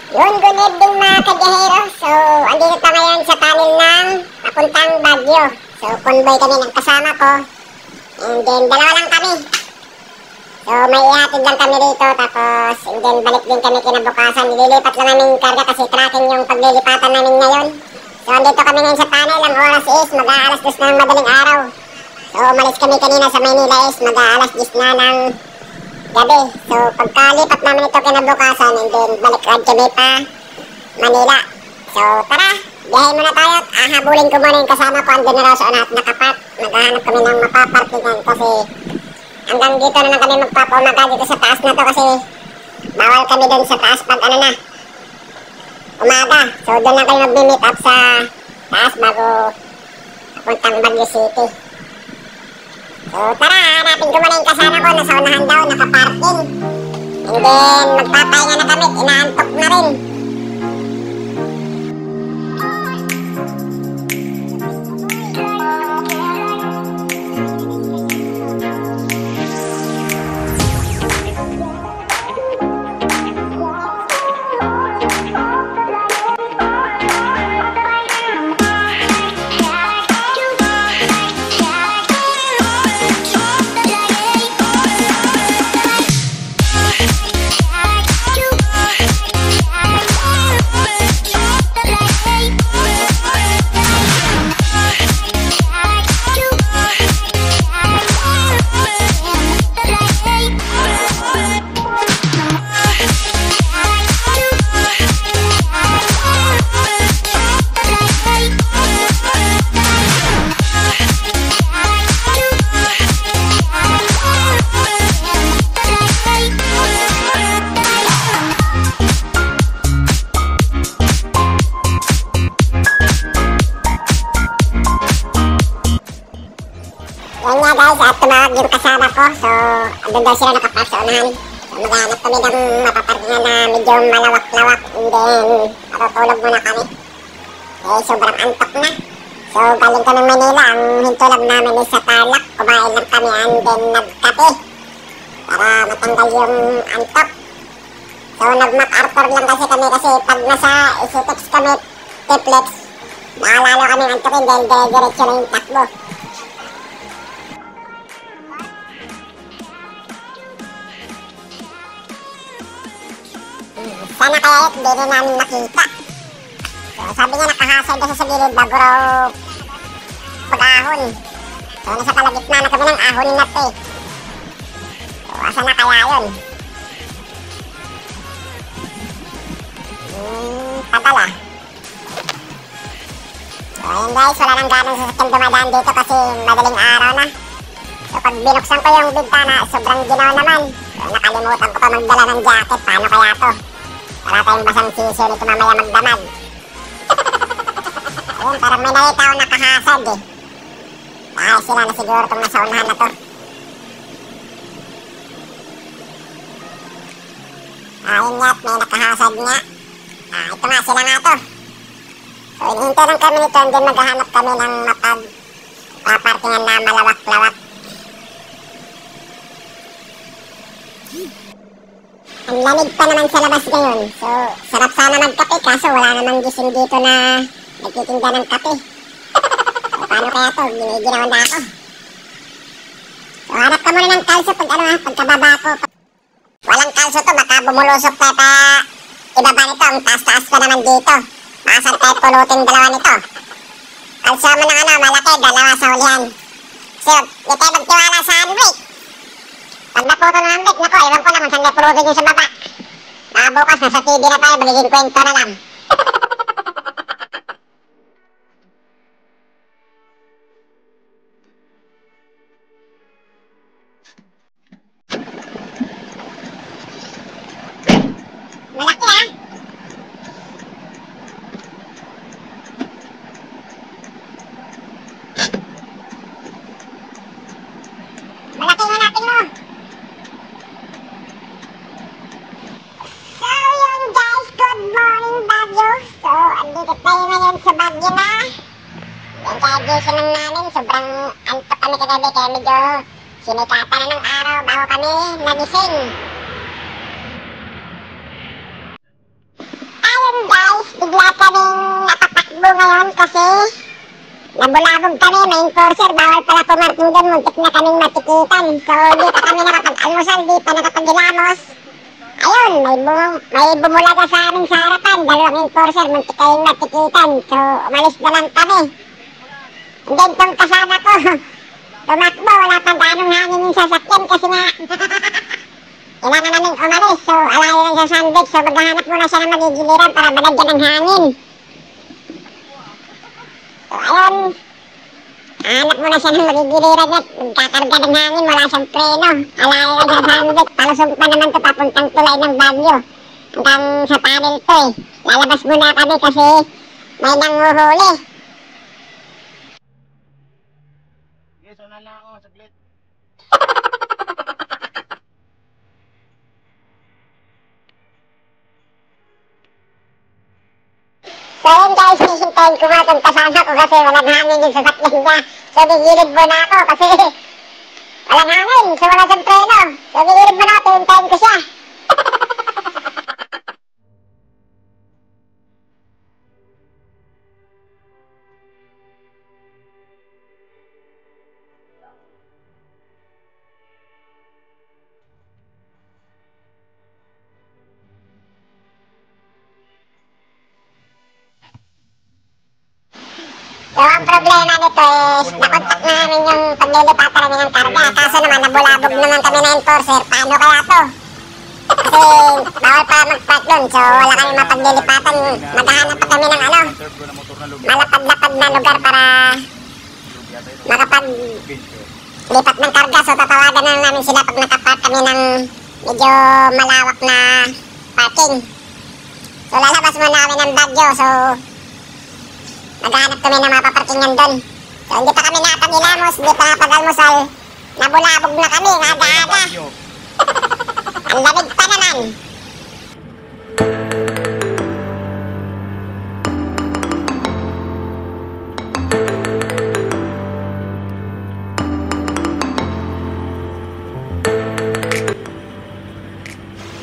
Yun, good evening mga kabiyahero. So, andito pa ngayon sa tunnel ng papuntang Baguio. So, convoy kami ng kasama ko. And then, dalawa lang kami. So, may ihatid lang kami dito. Tapos, and then, balik din kami kinabukasan. Nililipat lang namin yung karga kasi tracking yung paglilipatan namin ngayon. So, andito kami ngayon sa tunnel. Ang oras is mag-aalas 2 na ng madaling araw. So, umalis kami kanina sa Maynila is mag-aalas 10 na ng gabi. So, pagkalipat namin ito kinabukasan, and then balik kami pa Manila. So, tara, biyahe muna tayo at ahabulin ko muna yung kasama ko. Andun na raw sa unahan nakapark. Maghahanap kami ng mapaparkingan kasi hanggang dito na lang kami magpapaumaga dito sa taas na to kasi bawal kami dun sa taas pag ano na, umaga. So, doon lang kami mag-meet up sa taas bago papuntang Baguio City. So, tara, hanapin ko muna yung kasama ko. Nasa unahan daw, nakaparking. And then, magpapahinga na kami. Inaantok na rin. Yan nga guys, at tumawag yung kasama ko. So, andun daw sila nakapark sa unahan. So, maghanap kami ng mapaparkingan na medyo malawak-lawak. And then, matutulog muna kami. Eh, sobrang antok na. So, galing ko ng Manila. Ang hintulag namin is sa Tarlac. Kumain lang kami and then nagkape para matanggal yung antok. So, nag-MacArthur lang kasi kami kasi pag nasa Isitex kami, Tiplex, nakalalo kami antokin dahil diretso na yung takbo. Sana kaya hindi rin namin makita. So, sabi niya nakahasay doon sa gilid bago raw pag-ahon. So, nasa kalagitna na kami ng ahon na ito eh. So, asa na kaya yun? Tagal ah. So, ayun guys, wala nang ganang sasakyan dumadaan dito kasi madaling araw na. So, pag binuksan ko yung bintana, sobrang ginaw naman. So, nakalimutan ko pa magdala ng jacket. Paano kaya to? Wala tayong basang sisi nito mamaya magdamag. Ayun, parang may nakita ako nakahasad eh. Dahil sila na siguro itong nasa unahan na to. Ayun nga, may nakahasad nga. Ito nga, sila nga to. So, hinihintay lang kami nito, hindi maghahanap kami ng mapag-paparkingan na malawak-lawak. Ang lamig pa naman sa labas ngayon. So, sarap sana magkape kaso wala namang gising dito na nagtitinda ng kape. So, paano kaya to? Giniginaw na ako. So, hanap ka muna ng kalso pag ano ha, pagkababa ko. Walang kalso to, baka bumulusok tayo pa ibaba nito. Ang taas-taas pa naman dito. Maasan tayo pulutin dalawa nito. Kalso mo ng ano, malaki, dalawa sa ulihan. So, di tayo magtiwala sa handbrake. Pag naputo ng handbrake, nako, ewan ko naman saan na pulutin yung sa baba. Baka bukas, nasa TV na tayo, magiging kwento na lang. Malaki ah. Malaki nga natin mo. So yun guys, good morning Baguio. So andito tayo ngayon sa Baguio na. Yung graduation lang namin, sobrang antok kami kagabi kaya medyo sinikata na ng araw bago kami nagising. kasi nabulabog kami, may enforcer, bawal pala pumarking doon, muntik na kaming matikitan. So, di pa kami nakapag-almusal, di pa nakapag-ilamos. Ayun, may bumulaga sa amin sa harapan, dalawang enforcer, muntik kaming matikitan. So, umalis na lang kami. And then, tong kasama ko, tumakbo, wala pang ganong hangin yung sasakyan kasi nga, kailangan namin umalis. So, alayo lang sa sandwich, so maghahanap muna siya ng magigiliran para malagyan ng hangin. So, ayun, hanap muna siya ng magigiliran at magkakarga ng hangin, wala siyang preno. Alayo lang sa sandwich, palusog pa naman ito papuntang tulay ng Baguio. Hanggang sa tunnel to eh. Lalabas muna kami kasi may nanguhuli. Yes, una lang ako, saglit. So yun guys, hihintayin ko nga itong kasama ko kasi walang hangin yung sasakyan niya. So gigilid muna ako kasi walang hangin, so wala siyang preno. So gigilid muna ako, hihintayin ko siya. So ang problema nito is nakontak namin yung paglilipatan namin ng karga. Kaso naman nabulabog naman kami na enforcer. Paano kaya to? Kasi bawal pa mag-park doon. So wala kami mapaglilipatan. Maghahanap pa kami ng malapad-lapad na lugar para makapag-lipat ng karga. So tatawagan na namin sila pag nakapark kami ng medyo malawak na parking. So lalabas muna kami ng Baguio. So naghahanap kami ng mga paparkingan doon. So hindi pa kami nakapag-ilamos, hindi pa nakapag-almusal. Nabulabog na kami, aga-aga. Ang lamig pa naman.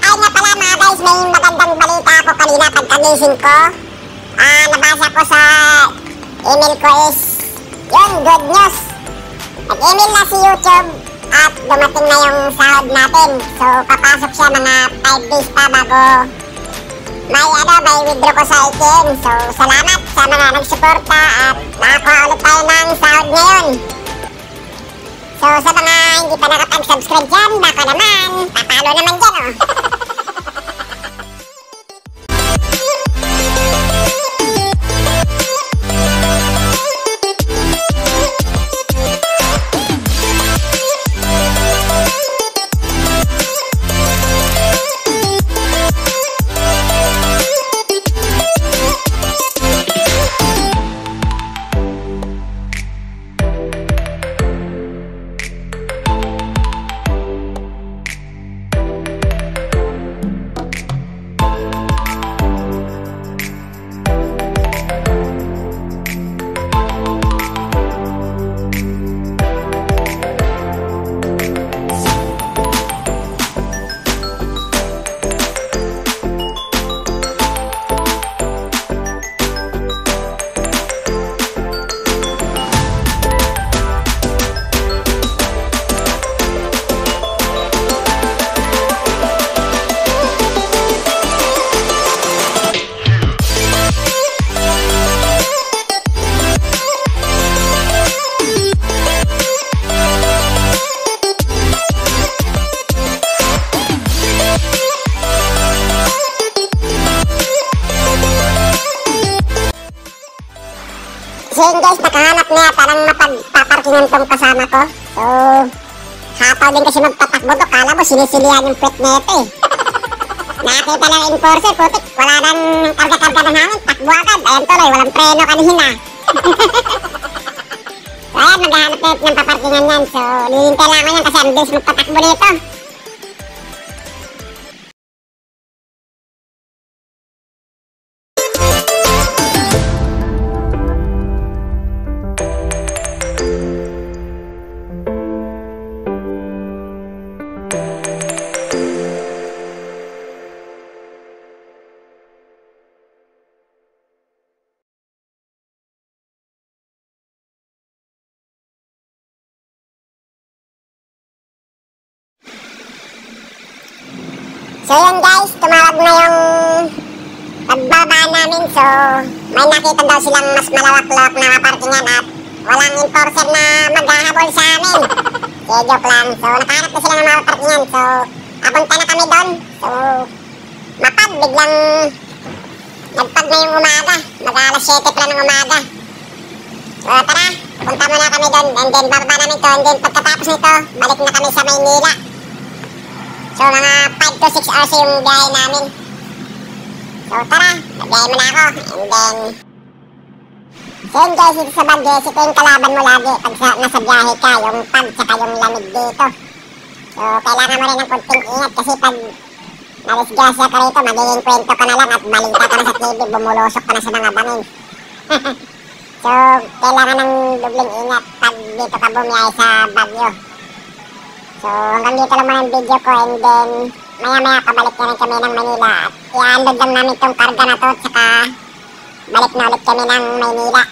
Ay nga pala mga guys, may magandang balita ako kanina pagkagising ko. Nabasa ko sa email ko is yun, good news. Nag-email na si YouTube at dumating na yung sahod natin. So papasok siya mga 5 days pa bago may withdraw ko sa ATM. So salamat sa mga nagsuporta at nakakuha ulit tayo ng sahod ngayon. So sa mga hindi pa nakapag-subscribe dyan, baka naman papalo naman dyan oh. So yun guys, nakahanap na yata ng mapagpaparkingan tong kasama ko. So, hataw din kasi magpatakbo to. Kala mo sinisilihan yung pwet na ito eh. Nakakita lang enforcer, putik. Wala nang karga-karga ng hangin. Takbo agad. Ayan tuloy, walang preno kanina. So ayan, maghahanap na ng paparkingan yan. So, nilintay lang ako yan kasi ang bilis magpatakbo nito. So yun guys, tumawag na yung pagbaba namin. So may nakita daw silang mas malawak-lawak na parkingan at walang enforcer na maghahabol sa amin. Joke lang. So nakahanap na sila ng mga parkingan. So napunta na kami doon. So mapag biglang nagpag na yung umaga. Mag-alas 7 pa ng umaga. So tara, punta muna kami doon. And then bababa namin to. And then pagkatapos nito, balik na kami sa Maynila. So mga 5 to 6 hours yung biyahe namin. So tara, nagbiyahe mo na ako. And then so yun guys, ito sa Baguio, ito yung kalaban mo lagi pag nasa biyahe ka, yung pag tsaka yung lamig dito. So kailangan mo rin ng kunting ingat kasi pag nadisgrasya ka rito, magiging kwento ka na lang at balita ka na sa TV, bumulusok ka na sa mga bangin. So kailangan ng dubling ingat pag dito ka bumiyahe sa Baguio. So hanggang dito lang muna yung video ko, and then maya pabalik na rin kami ng Manila at i-unload lang namin itong karga na to, tsaka balik na ulit kami ng Maynila.